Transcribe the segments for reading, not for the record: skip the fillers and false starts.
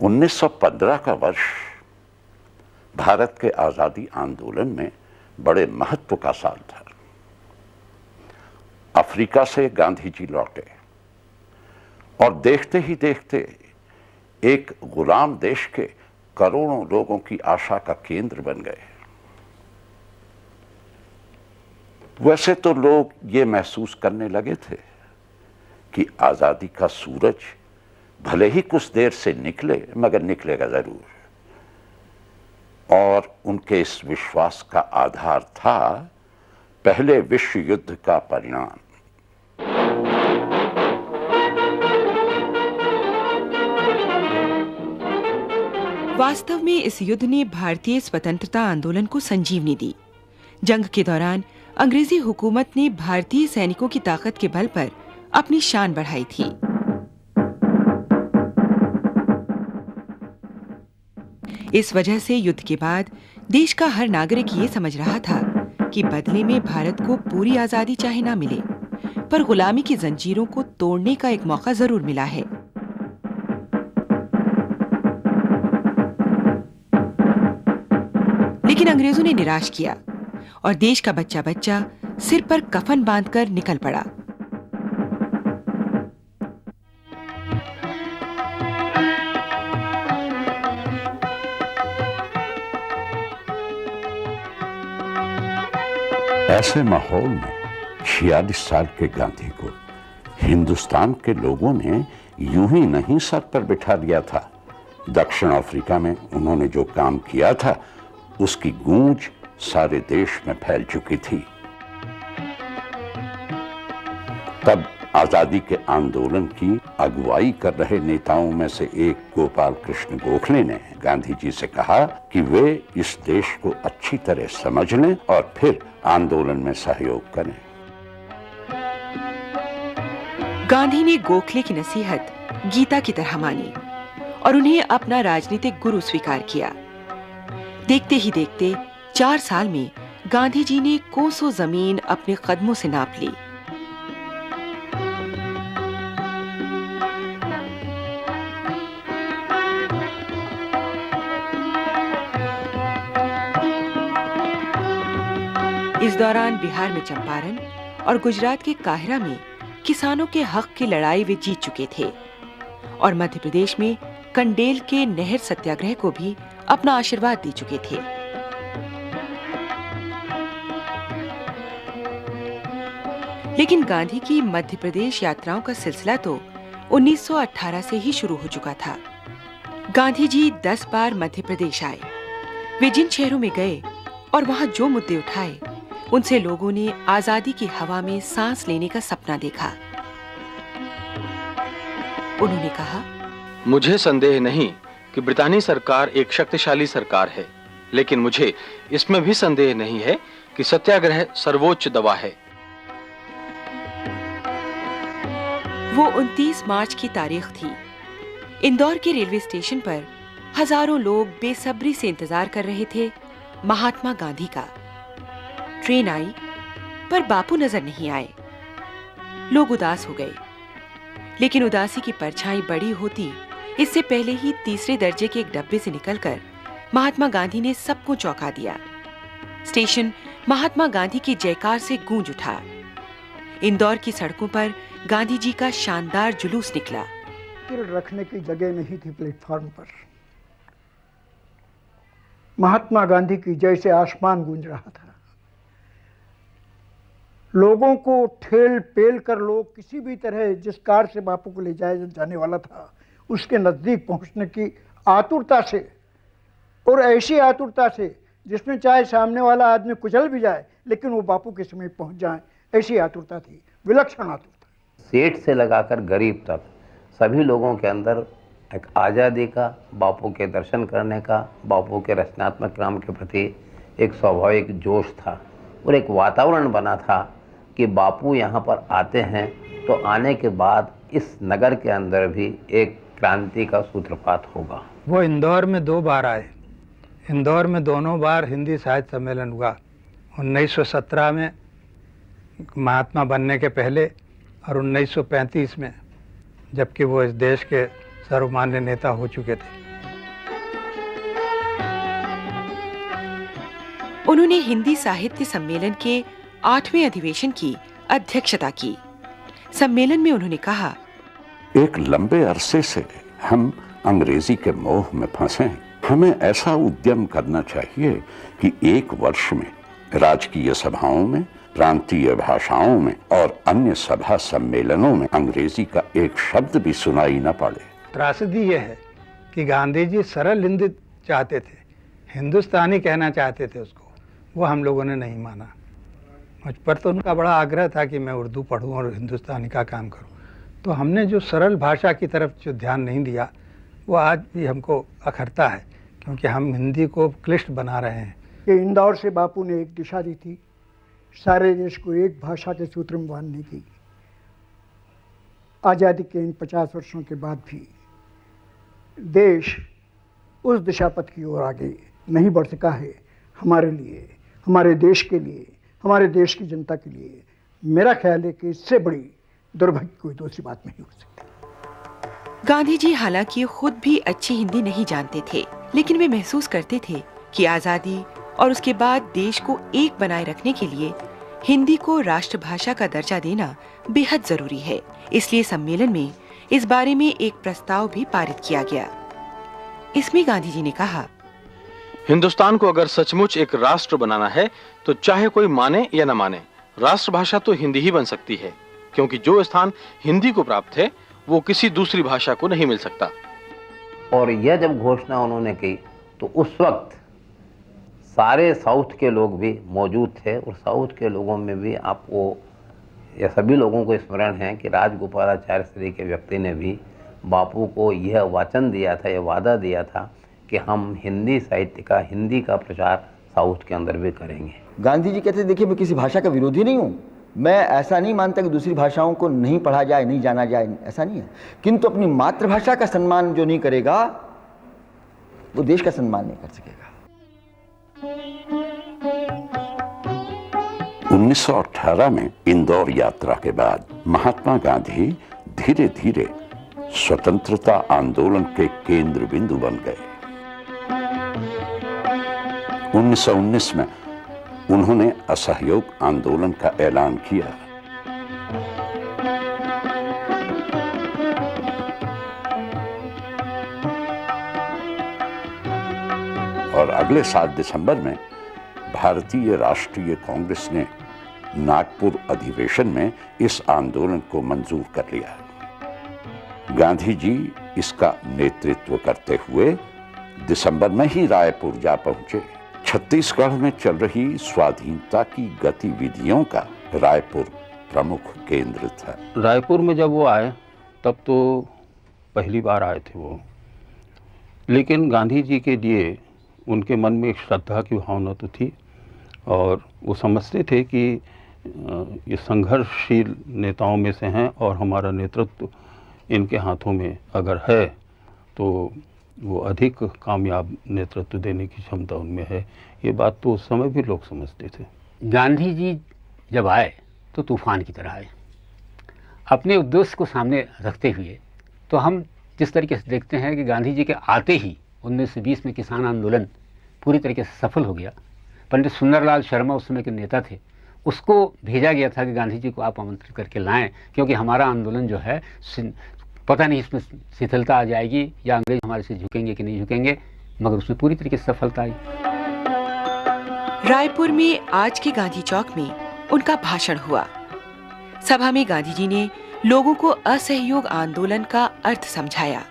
1915 का वर्ष भारत के आजादी आंदोलन में बड़े महत्व का साल था। अफ्रीका से गांधी जी लौटे और देखते ही देखते एक गुलाम देश के करोड़ों लोगों की आशा का केंद्र बन गए। वैसे तो लोग ये महसूस करने लगे थे कि आजादी का सूरज भले ही कुछ देर से निकले मगर निकलेगा जरूर, और उनके इस विश्वास का आधार था पहले विश्व युद्ध का परिणाम। वास्तव में इस युद्ध ने भारतीय स्वतंत्रता आंदोलन को संजीवनी दी। जंग के दौरान अंग्रेजी हुकूमत ने भारतीय सैनिकों की ताकत के बल पर अपनी शान बढ़ाई थी। इस वजह से युद्ध के बाद देश का हर नागरिक ये समझ रहा था कि बदले में भारत को पूरी आजादी चाहे ना मिले, पर गुलामी की जंजीरों को तोड़ने का एक मौका जरूर मिला है। लेकिन अंग्रेजों ने निराश किया और देश का बच्चा बच्चा सिर पर कफन बांधकर निकल पड़ा। ऐसे माहौल में 46 साल के गांधी को हिंदुस्तान के लोगों ने यूं ही नहीं सर पर बिठा दिया था। दक्षिण अफ्रीका में उन्होंने जो काम किया था उसकी गूंज सारे देश में फैल चुकी थी। तब आजादी के आंदोलन की अगुवाई कर रहे नेताओं में से एक गोपाल कृष्ण गोखले ने गांधी जी से कहा कि वे इस देश को अच्छी तरह समझ लें और फिर आंदोलन में सहयोग करें। गांधी ने गोखले की नसीहत गीता की तरह मानी और उन्हें अपना राजनीतिक गुरु स्वीकार किया। देखते ही देखते 4 साल में गांधी जी ने कोसों जमीन अपने कदमों से नाप ली। इस दौरान बिहार में चंपारण और गुजरात के काहिरा में किसानों के हक की लड़ाई वे जीत चुके थे और मध्य प्रदेश में कंडेल के नहर सत्याग्रह को भी अपना आशीर्वाद दे चुके थे। लेकिन गांधी की मध्य प्रदेश यात्राओं का सिलसिला तो 1918 से ही शुरू हो चुका था। गांधी जी 10 बार मध्य प्रदेश आए। वे जिन शहरों में गए और वहां जो मुद्दे उठाए, उनसे लोगों ने आजादी की हवा में सांस लेने का सपना देखा। उन्होंने कहा, मुझे संदेह नहीं कि ब्रितानी सरकार एक शक्तिशाली सरकार है, लेकिन मुझे इसमें भी संदेह नहीं है कि सत्याग्रह सर्वोच्च दवा है। वो 29 मार्च की तारीख थी। इंदौर के रेलवे स्टेशन पर हजारों लोग बेसब्री से इंतजार कर रहे थे महात्मा गांधी का। ट्रेन आई पर बापू नजर नहीं आए। लोग उदास हो गए, लेकिन उदासी की परछाई बड़ी होती इससे पहले ही तीसरे दर्जे के एक डब्बे से निकलकर महात्मा गांधी ने सबको चौंका दिया। स्टेशन महात्मा गांधी की जयकार से गूंज उठा। इंदौर की सड़कों पर गांधी जी का शानदार जुलूस निकला। रखने की जगह नहीं थी प्लेटफॉर्म पर। महात्मा गांधी की जय से आसमान गूंज रहा था। लोगों को ठेल पेल कर लोग किसी भी तरह जिस कार से बापू को ले जाया जाने वाला था उसके नजदीक पहुंचने की आतुरता से, और ऐसी आतुरता से जिसमें चाहे सामने वाला आदमी कुचल भी जाए लेकिन वो बापू के समीप पहुंच जाए, ऐसी आतुरता थी, विलक्षण आतुरता। सेठ से लगाकर गरीब तक सभी लोगों के अंदर एक आज़ादी का, बापू के दर्शन करने का, बापू के रचनात्मक काम के प्रति एक स्वाभाविक जोश था और एक वातावरण बना था कि बापू यहाँ पर आते हैं तो आने के बाद इस नगर के अंदर भी एक क्रांति का सूत्रपात होगा। वो इंदौर में 2 बार आए। इंदौर में दोनों बार हिंदी साहित्य सम्मेलन हुआ, 1917 में महात्मा बनने के पहले और 1935 में, जबकि वो इस देश के सर्वमान्य नेता हो चुके थे। उन्होंने हिंदी साहित्य सम्मेलन के 8वें अधिवेशन की अध्यक्षता की। सम्मेलन में उन्होंने कहा, एक लंबे अरसे से हम अंग्रेजी के मोह में फंसे हैं। हमें ऐसा उद्यम करना चाहिए कि एक वर्ष में राजकीय सभाओं में, प्रांतीय भाषाओं में और अन्य सभा सम्मेलनों में अंग्रेजी का एक शब्द भी सुनाई न पड़े। त्रासदी यह है कि गांधी जी सरल हिंदी चाहते थे, हिंदुस्तानी कहना चाहते थे उसको, वो हम लोगों ने नहीं माना। मुझ पर तो उनका बड़ा आग्रह था कि मैं उर्दू पढ़ूं और हिंदुस्तानी का काम करूं, तो हमने जो सरल भाषा की तरफ जो ध्यान नहीं दिया वो आज भी हमको अखरता है, क्योंकि हम हिंदी को क्लिष्ट बना रहे हैं। कि इंदौर से बापू ने एक दिशा दी थी सारे देश को एक भाषा के सूत्र में बांधने की। आज़ादी के इन 50 वर्षों के बाद भी देश उस दिशा पथ की ओर आगे नहीं बढ़ सका है। हमारे लिए, हमारे देश के लिए, हमारे देश की जनता के लिए मेरा ख्याल है कि इससे बड़ी दुर्भाग्य कोई दूसरी बात नहीं हो सकती। गांधी जी हालांकि खुद भी अच्छी हिंदी नहीं जानते थे, लेकिन वे महसूस करते थे कि आजादी और उसके बाद देश को एक बनाए रखने के लिए हिंदी को राष्ट्रभाषा का दर्जा देना बेहद जरूरी है। इसलिए सम्मेलन में इस बारे में एक प्रस्ताव भी पारित किया गया। इसमें गांधी जी ने कहा, हिंदुस्तान को अगर सचमुच एक राष्ट्र बनाना है तो चाहे कोई माने या न माने, राष्ट्रभाषा तो हिंदी ही बन सकती है, क्योंकि जो स्थान हिंदी को प्राप्त है वो किसी दूसरी भाषा को नहीं मिल सकता। और यह जब घोषणा उन्होंने की तो उस वक्त सारे साउथ के लोग भी मौजूद थे, और साउथ के लोगों में भी आपको यह सभी लोगों को स्मरण है कि राजगोपालाचार्य श्री के व्यक्ति ने भी बापू को यह वचन दिया था, यह वादा दिया था कि हम हिंदी साहित्य का, हिंदी का प्रचार साउथ के अंदर भी करेंगे। गांधी जी कहते, देखिए मैं किसी भाषा का विरोधी नहीं हूँ, मैं ऐसा नहीं मानता कि दूसरी भाषाओं को नहीं पढ़ा जाए, नहीं जाना जाए, ऐसा नहीं है, किंतु अपनी मातृभाषा का सम्मान जो नहीं करेगा वो देश का सम्मान नहीं कर सकेगा। 1918 में इंदौर यात्रा के बाद महात्मा गांधी धीरे धीरे स्वतंत्रता आंदोलन के केंद्र बिंदु बन गए। 1919 में उन्होंने असहयोग आंदोलन का ऐलान किया। और अगले साल दिसंबर में भारतीय राष्ट्रीय कांग्रेस ने नागपुर अधिवेशन में इस आंदोलन को मंजूर कर लिया। गांधी जी इसका नेतृत्व करते हुए दिसंबर में ही रायपुर जा पहुंचे। छत्तीसगढ़ में चल रही स्वाधीनता की गतिविधियों का रायपुर प्रमुख केंद्र था। रायपुर में जब वो आए तब तो पहली बार आए थे वो, लेकिन गांधी जी के लिए उनके मन में एक श्रद्धा की भावना तो थी, और वो समझते थे कि ये संघर्षशील नेताओं में से हैं और हमारा नेतृत्व इनके हाथों में अगर है तो वो अधिक कामयाब नेतृत्व देने की क्षमता उनमें है। ये बात तो उस समय भी लोग समझते थे। गांधी जी जब आए तो तूफान की तरह आए, अपने उद्देश्य को सामने रखते हुए। तो हम जिस तरीके से देखते हैं कि गांधी जी के आते ही 1920 में किसान आंदोलन पूरी तरीके से सफल हो गया। पंडित सुंदरलाल शर्मा उस समय के नेता थे, उसको भेजा गया था कि गांधी जी को आप आमंत्रित करके लाएं, क्योंकि हमारा आंदोलन जो है पता नहीं इसमें शिथिलता आ जाएगी या अंग्रेज हमारे से झुकेंगे कि नहीं झुकेंगे, मगर उसमें पूरी तरीके से सफलता आई। रायपुर में आज के गांधी चौक में उनका भाषण हुआ। सभा में गांधी जी ने लोगों को असहयोग आंदोलन का अर्थ समझाया।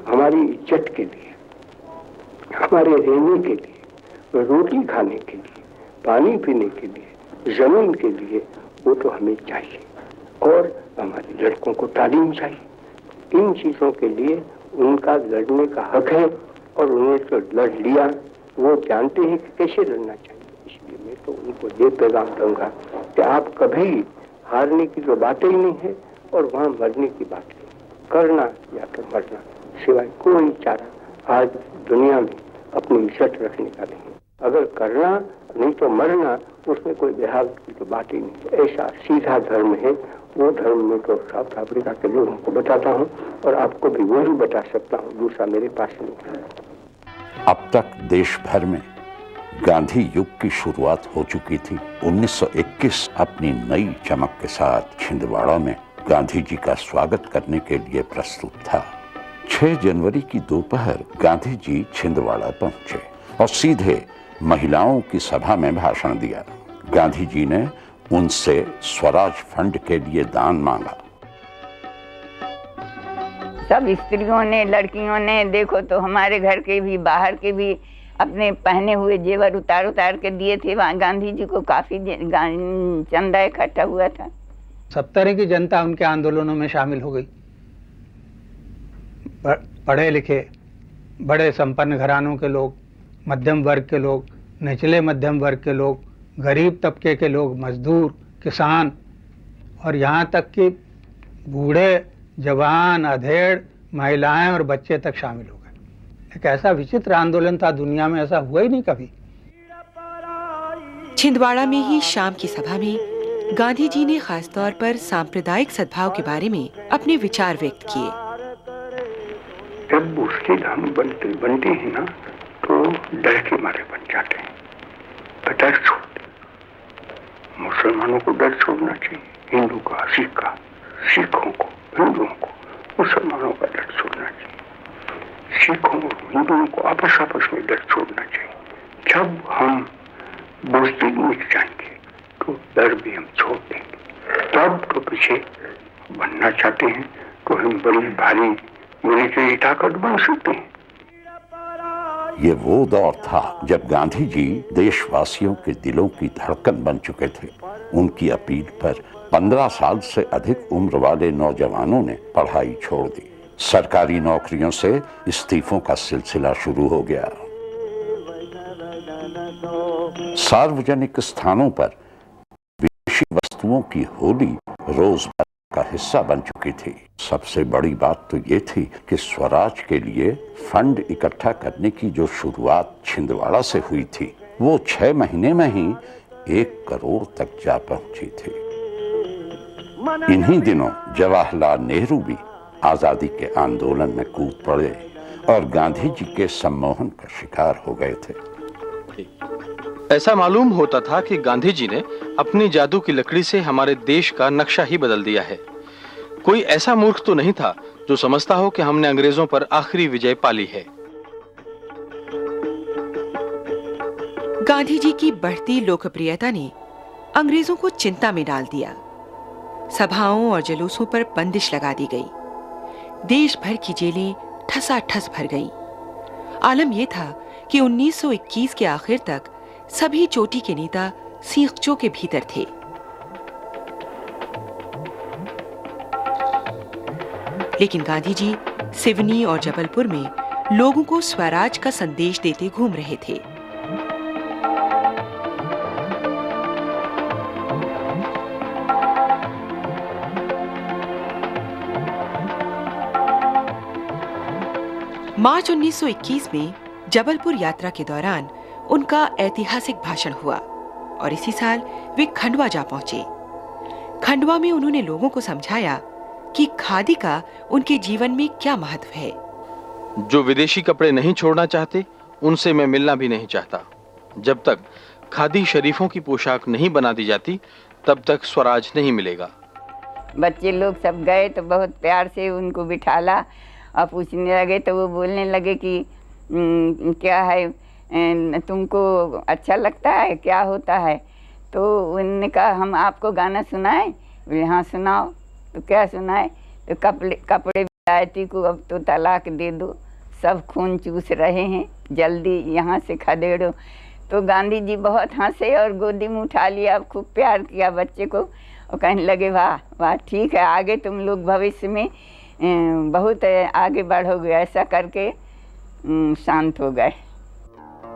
हमारी इज्जत के लिए, हमारे रहने के लिए, रोटी खाने के लिए, पानी पीने के लिए, जमीन के लिए वो तो हमें चाहिए, और हमारे लड़कों को तालीम चाहिए। इन चीजों के लिए उनका लड़ने का हक है, और उन्होंने तो लड़ लिया, वो जानते हैं कि कैसे लड़ना चाहिए। इसलिए मैं तो उनको ये पैगाम दूंगा कि आप कभी हारने की तो बात ही नहीं है, और वहाँ मरने की बात नहीं, करना या तो मरना, सिवाय कोई चारा आज दुनिया में अपनी इज्जत रखने का नहीं। अगर करना नहीं तो मरना, उसमें कोई बेहाल की तो बात ही नहीं। ऐसा सीधा धर्म है, वो धर्म में तो साउथ अफ्रीका के लोगों को बताता हूँ, और आपको भी वही बता सकता हूँ, दूसरा मेरे पास नहीं है। अब तक देश भर में गांधी युग की शुरुआत हो चुकी थी। 1921 अपनी नई चमक के साथ छिंदवाड़ा में गांधी जी का स्वागत करने के लिए प्रस्तुत था। 6 जनवरी की दोपहर गांधी जी छिंदवाड़ा पहुंचे और सीधे महिलाओं की सभा में भाषण दिया। गांधी जी ने उनसे स्वराज फंड के लिए दान मांगा। सब स्त्रियों ने, लड़कियों ने, देखो तो हमारे घर के भी, बाहर के भी अपने पहने हुए जेवर उतार उतार के दिए थे। वहाँ गांधी जी को काफी चंदा इकट्ठा हुआ था। सब तरह की जनता उनके आंदोलनों में शामिल हो गई। पढ़े लिखे, बड़े संपन्न घरानों के लोग, मध्यम वर्ग के लोग, निचले मध्यम वर्ग के लोग, गरीब तबके के लोग, मजदूर, किसान और यहाँ तक कि बूढ़े, जवान, अधेड़, महिलाएं और बच्चे तक शामिल हो गए। एक ऐसा विचित्र आंदोलन था, दुनिया में ऐसा हुआ ही नहीं कभी। छिंदवाड़ा में ही शाम की सभा में गांधी जी ने खासतौर पर सांप्रदायिक सद्भाव के बारे में अपने विचार व्यक्त किए। जब उसके हम बनते हैं ना, तो डर के मारे बन जाते हैं। डर छोड़ते, मुसलमानों को डर छोड़ना चाहिए, हिंदू का, सिख का, सिखों को, हिंदुओं को, मुसलमानों का डर छोड़ना चाहिए। सिखों और हिंदुओं को आपस में डर छोड़ना चाहिए। जब हम बुज़दिल मिट जाएंगे तो डर भी हम छोड़ देंगे। तब तो पीछे बनना चाहते हैं तो हम बड़ी भारी मिलिट्री ताकत बन सकते हैं। ये वो दौर था जब गांधी जी देशवासियों के दिलों की धड़कन बन चुके थे। उनकी अपील पर 15 साल से अधिक उम्र वाले नौजवानों ने पढ़ाई छोड़ दी। सरकारी नौकरियों से इस्तीफों का सिलसिला शुरू हो गया। सार्वजनिक स्थानों पर विदेशी वस्तुओं की होली रोजमर्रा का हिस्सा बन चुकी थी। सबसे बड़ी बात तो ये थी कि स्वराज के लिए फंड इकट्ठा करने की जो शुरुआत छिंदवाड़ा से हुई थी, वो 6 महीने में ही 1 करोड़ तक जा पहुंची थी। इन्हीं दिनों जवाहरलाल नेहरू भी आजादी के आंदोलन में कूद पड़े और गांधी जी के सम्मोहन का शिकार हो गए थे। ऐसा मालूम होता था कि गांधी जी ने अपनी जादू की लकड़ी से हमारे देश का नक्शा ही बदल दिया है। कोई ऐसा मूर्ख तो नहीं था जो समझता हो कि हमने अंग्रेजों पर आखिरी विजय पाली है। गांधी जी की बढ़ती लोकप्रियता ने अंग्रेजों को चिंता में डाल दिया। सभाओं और जुलूसों पर बंदिश लगा दी गई। देश भर की जेलें ठसाठस भर गईं। आलम यह था कि 1921 के आखिर तक सभी चोटी के नेता सीखचों के भीतर थे। लेकिन गांधी जी सिवनी और जबलपुर में लोगों को स्वराज का संदेश देते घूम रहे थे। मार्च 1921 में जबलपुर यात्रा के दौरान उनका ऐतिहासिक भाषण हुआ और इसी साल वे खंडवा जा पहुंचे। खंडवा में उन्होंने लोगों को समझाया कि खादी का उनके जीवन में क्या महत्व है। जो विदेशी कपड़े नहीं छोड़ना चाहते, उनसे मैं मिलना भी नहीं चाहता। जब तक खादी शरीफों की पोशाक नहीं बना दी जाती, तब तक स्वराज नहीं मिलेगा। बच्चे लोग सब गए तो बहुत प्यार से उनको बिठाला और पूछने लगे तो वो बोलने लगे कि क्या है, तुमको अच्छा लगता है, क्या होता है? तो उन्होंने कहा हम आपको गाना सुनाएं। बोले हाँ सुनाओ। तो क्या सुनाए? तो कपड़े विलायती को अब तो तलाक दे दो, सब खून चूस रहे हैं, जल्दी यहाँ से खदेड़ो। तो गांधी जी बहुत हंसे और गोदी में उठा लिया, खूब प्यार किया बच्चे को और कहने लगे वाह वाह ठीक है, आगे तुम लोग भविष्य में बहुत आगे बढ़ोगे। ऐसा करके शांत हो गए।